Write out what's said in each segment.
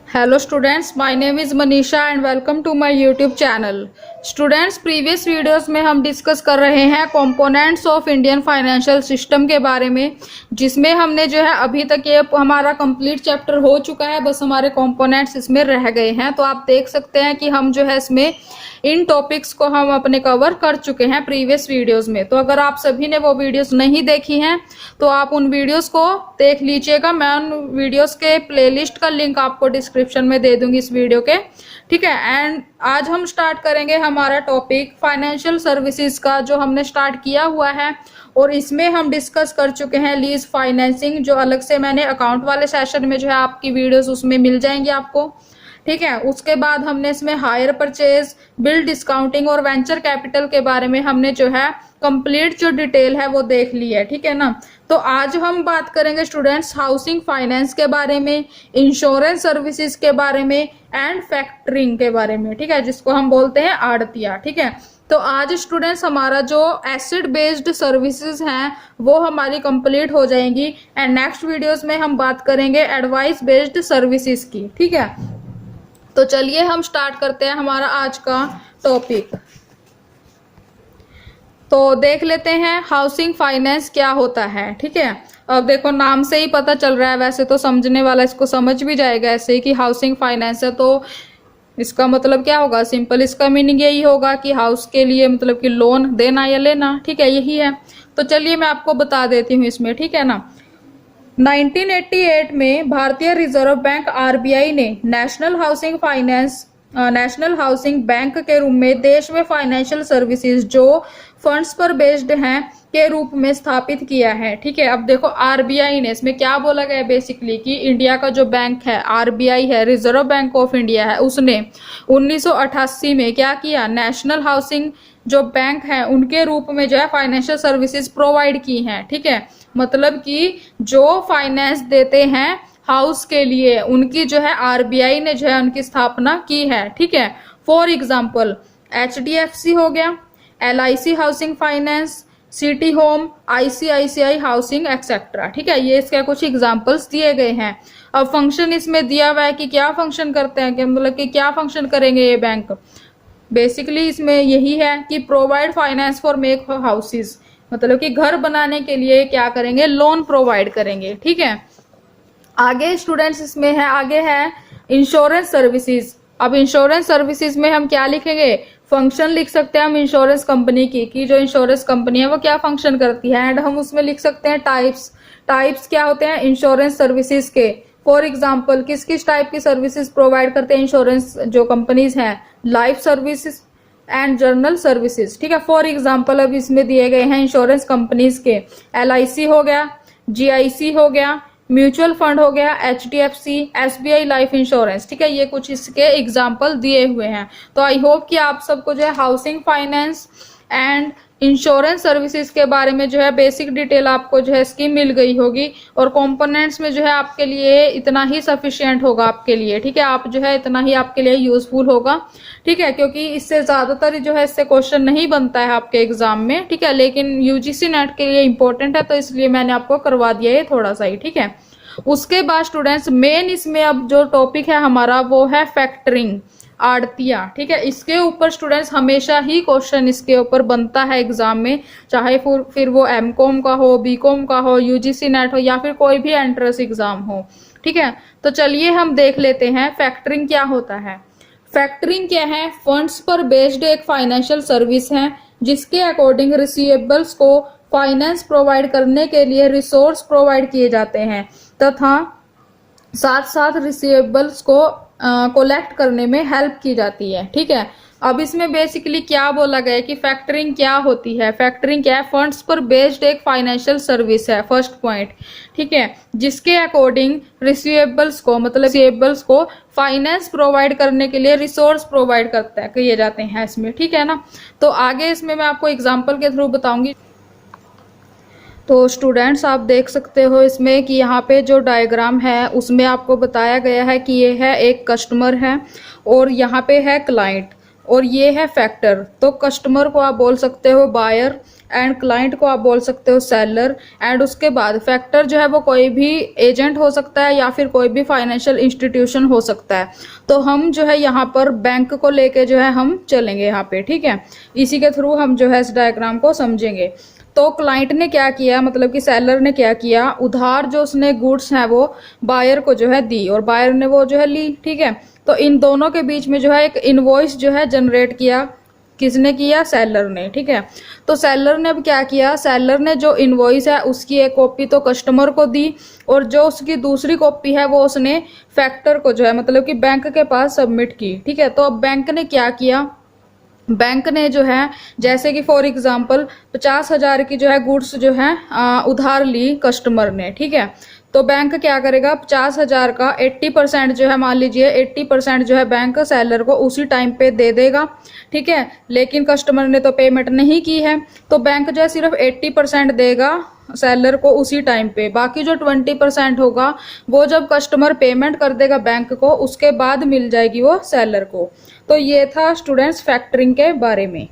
Hello students, my name is Manisha and welcome to my YouTube channel. Students previous videos में हम discuss कर रहे हैं components of Indian financial system के बारे में, जिसमें हमने जो है अभी तक ये हमारा कंप्लीट चैप्टर हो चुका है, बस हमारे कंपोनेंट्स इसमें रह गए हैं। तो आप देख सकते हैं कि हम जो है इसमें इन टॉपिक्स को हम अपने कवर कर चुके हैं प्रीवियस वीडियोस में। तो अगर आप सभी ने वो वीडियोस नहीं देखी हैं तो आप उन वीडियोस को देख लीजिएगा। मैं उन वीडियोस के प्लेलिस्ट का लिंक आपको डिस्क्रिप्शन में दे दूंगी इस वीडियो के, ठीक है। एंड आज हम स्टार्ट करेंगे हमारा टॉपिक फाइनेंशियल सर्विसेज का, जो हमने स्टार्ट किया हुआ है और इसमें हम डिस्कस कर चुके हैं लीज फाइनेंसिंग, जो अलग से मैंने अकाउंट वाले सेशन में जो है आपकी वीडियोस उसमें मिल जाएंगी आपको, ठीक है। उसके बाद हमने इसमें हायर परचेज, बिल डिस्काउंटिंग और वेंचर कैपिटल के बारे में हमने जो है कंप्लीट जो डिटेल है वो देख ली है, ठीक है ना। तो आज हम बात करेंगे स्टूडेंट्स हाउसिंग फाइनेंस के बारे में, इंश्योरेंस सर्विसेज के बारे में एंड फैक्टरिंग के बारे में, ठीक है, जिसको हम बोलते हैं आड़तिया, ठीक है। तो आज स्टूडेंट्स हमारा जो एसेट बेस्ड सर्विसेज हैं वो हमारी कंप्लीट हो जाएंगी एंड नेक्स्ट वीडियोस में हम बात करेंगे एडवाइस बेस्ड सर्विसेज की, ठीक है। तो चलिए हम स्टार्ट करते हैं हमारा आज का टॉपिक। तो देख लेते हैं हाउसिंग फाइनेंस क्या होता है, ठीक है। अब देखो नाम से ही पता चल रहा है, वैसे तो समझने वाला इसको समझ भी जाएगा ऐसे ही कि हाउसिंग फाइनेंस है, तो इसका मतलब क्या होगा, सिंपल इसका मीनिंग यही होगा कि हाउस के लिए मतलब कि लोन देना या लेना, ठीक है, यही है। तो चलिए मैं आपको बता देती हूँ इसमें, ठीक है ना। 1988 में भारतीय रिजर्व बैंक आरबीआई ने नेशनल हाउसिंग बैंक के रूप में देश में फाइनेंशियल सर्विसेज जो फंड्स पर बेस्ड हैं के रूप में स्थापित किया है, ठीक है। अब देखो आरबीआई ने, इसमें क्या बोला गया है बेसिकली कि इंडिया का जो बैंक है आरबीआई है, रिजर्व बैंक ऑफ इंडिया है, उसने 1988 में क्या किया, नेशनल हाउसिंग जो बैंक है उनके रूप में जो है फाइनेंशियल सर्विसेज प्रोवाइड की हैं, ठीक है। मतलब कि जो फाइनेंस देते हैं हाउस के लिए उनकी जो है आरबीआई ने जो है उनकी स्थापना की है, ठीक है। फॉर एग्जांपल एचडीएफसी हो गया, LIC housing finance, city home, ICICI housing etcetera, ठीक है। ये इसके कुछ एग्जांपल्स दिए गए हैं। अब फंक्शन इसमें दिया हुआ है कि क्या फंक्शन करते हैं, कि मतलब कि क्या फंक्शन करेंगे ये बैंक। बेसिकली इसमें यही है कि provide finance for make houses, मतलब कि घर बनाने के लिए क्या करेंगे, लोन प्रोवाइड करेंगे, ठीक है। आगे स्टूडेंट्स इसमें है, आगे है इंश्योरेंस सर्विसेज। अब इंश्योरेंस सर्विसेज में हम क्या लिखेंगे, फंक्शन लिख सकते हैं हम इंश्योरेंस कंपनी की, कि जो इंश्योरेंस कंपनी है वो क्या फंक्शन करती है, एंड हम उसमें लिख सकते हैं टाइप्स क्या होते हैं इंश्योरेंस सर्विसेज के। फॉर एग्जाम्पल किस किस टाइप की सर्विसेज प्रोवाइड करते हैं इंश्योरेंस जो कंपनीज हैं, life services and journal services, ठीक है। फॉर एग्जाम्पल अब इसमें दिए गए हैं इंश्योरेंस कंपनीज के, एलआईसी हो गया, जीआईसी हो गया, म्यूचुअल फंड हो गया, एचडीएफसी, एसबीआई लाइफ इंश्योरेंस, ठीक है। ये कुछ इसके एग्जाम्पल दिए हुए हैं। तो आई होप कि आप सबको जो है housing finance and insurance services के बारे में जो है बेसिक डिटेल आपको जो है इसकी मिल गई होगी, और कंपोनेंट्स में जो है आपके लिए इतना ही सफिशिएंट होगा आपके लिए, ठीक है। आप जो है इतना ही आपके लिए यूजफुल होगा, ठीक है, क्योंकि इससे ज्यादातर जो है इससे क्वेश्चन नहीं बनता है आपके एग्जाम में, ठीक है। लेकिन यूजीसी नेट के लिए इंपॉर्टेंट है, तो इसलिए मैंने आपको करवा दिया है थोड़ा सा ही, ठीक है। उसके बाद स्टूडेंट्स मेन इसमें अब जो टॉपिक है हमारा वो है फैक्टरिंग, आड़तिया, ठीक है। इसके ऊपर स्टूडेंट्स हमेशा ही क्वेश्चन इसके ऊपर बनता है एग्जाम में, चाहे फिर वो एमकॉम का हो, बीकॉम का हो, यूजीसी नेट हो या फिर कोई भी एंट्रेंस एग्जाम हो, ठीक है। तो चलिए हम देख लेते हैं फैक्टरिंग क्या होता है। फैक्टरिंग क्या है, फंड्स पर बेस्ड एक फाइनेंशियल सर्विस है जिसके अकॉर्डिंग रिसीवेबल्स को फाइनेंस प्रोवाइड करने के लिए रिसोर्स प्रोवाइड किए जाते हैं तथा साथ साथ रिसीवेबल्स को कोलेक्ट करने में हेल्प की जाती है, ठीक है। अब इसमें बेसिकली क्या बोला गया है कि फैक्टरिंग क्या होती है। फैक्टरिंग क्या है, फंड्स पर बेस्ड एक फाइनेंशियल सर्विस है, फर्स्ट पॉइंट, ठीक है, जिसके अकॉर्डिंग रिसीवेबल्स को मतलब रिसीवेबल्स को फाइनेंस प्रोवाइड करने के लिए रिसोर्स प्रोवाइड किए जाते हैं इसमें, ठीक है ना। तो आगे इसमें मैं आपको एग्जाम्पल के थ्रू बताऊंगी। तो स्टूडेंट्स आप देख सकते हो इसमें कि यहाँ पे जो डायग्राम है उसमें आपको बताया गया है कि ये है एक कस्टमर है और यहाँ पे है क्लाइंट और ये है फैक्टर। तो कस्टमर को आप बोल सकते हो बायर एंड क्लाइंट को आप बोल सकते हो सेलर। एंड उसके बाद फैक्टर जो है वो कोई भी एजेंट हो सकता है या फिर कोई भी फाइनेंशियल इंस्टीट्यूशन हो सकता है। तो हम जो है यहाँ पर बैंक को लेके जो है हम चलेंगे यहाँ पे, ठीक है। इसी के थ्रू हम जो है इस डायग्राम को समझेंगे। तो क्लाइंट ने क्या किया, मतलब कि सेलर ने क्या किया, उधार जो उसने गुड्स है वो बायर को जो है दी और बायर ने वो जो है ली, ठीक है। तो इन दोनों के बीच में जो है एक इनवॉइस जो है जनरेट किया, किसने किया, सेलर ने, ठीक है। तो सेलर ने अब क्या किया, सेलर ने जो इनवॉइस है उसकी एक कॉपी तो कस्टमर को दी और जो उसकी दूसरी कॉपी है वो उसने फैक्टर को जो है मतलब कि बैंक के पास सबमिट की, ठीक है। तो अब बैंक ने क्या किया, बैंक ने जो है जैसे कि फॉर एग्जांपल 50,000 की जो है गुड्स जो है उधार ली कस्टमर ने, ठीक है। तो बैंक क्या करेगा, 50,000 का 80% जो है, मान लीजिए 80% जो है बैंक सेलर को उसी टाइम पे दे देगा, ठीक है। लेकिन कस्टमर ने तो पेमेंट नहीं की है, तो बैंक जो है सिर्फ 80% देगा सेलर को उसी टाइम पे। बाकी जो 20% होगा वो जब कस्टमर पेमेंट कर देगा बैंक को उसके बाद मिल जाएगी वो सेलर को। तो ये था स्टूडेंट्स फैक्टरिंग के बारे में,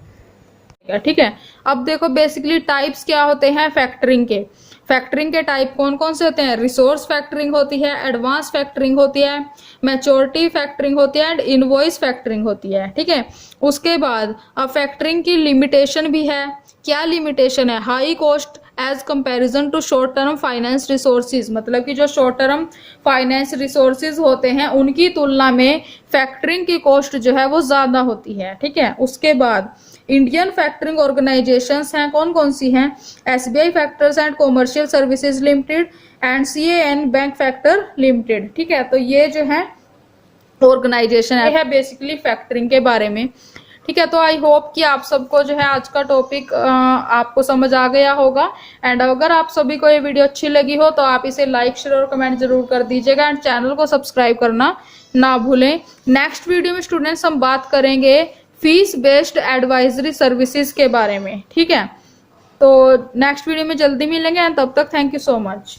ठीक है। अब देखो बेसिकली टाइप्स क्या होते हैं फैक्टरिंग के। फैक्टरिंग के टाइप कौन कौन से होते हैं, रिसोर्स फैक्टरिंग होती है, एडवांस फैक्टरिंग होती है, मैच्योरिटी फैक्टरिंग होती है एंड इनवॉइस फैक्टरिंग होती है, ठीक है। उसके बाद अब फैक्टरिंग की लिमिटेशन भी है। क्या लिमिटेशन है, high cost as comparison to short term finance resources, मतलब कि जो शॉर्ट टर्म फाइनेंस रिसोर्सेज होते हैं उनकी तुलना में फैक्टरिंग की कॉस्ट जो है वो ज्यादा होती है, ठीक है। उसके बाद इंडियन फैक्टरिंग ऑर्गेनाइजेशंस हैं, कौन कौन सी हैं, SBI factors and commercial services limited and CAN bank factor limited, ठीक है। तो ये जो है ऑर्गेनाइजेशन है बेसिकली फैक्टरिंग के बारे में, ठीक है। तो आई होप कि आप सबको जो है आज का टॉपिक आपको समझ आ गया होगा। एंड अगर आप सभी को ये वीडियो अच्छी लगी हो तो आप इसे लाइक शेयर और कमेंट जरूर कर दीजिएगा एंड चैनल को सब्सक्राइब करना ना भूलें। नेक्स्ट वीडियो में स्टूडेंट्स हम बात करेंगे फीस बेस्ड एडवाइजरी सर्विसेज के बारे में, ठीक है। तो नेक्स्ट वीडियो में जल्दी मिलेंगे एंड तब तक थैंक यू सो मच।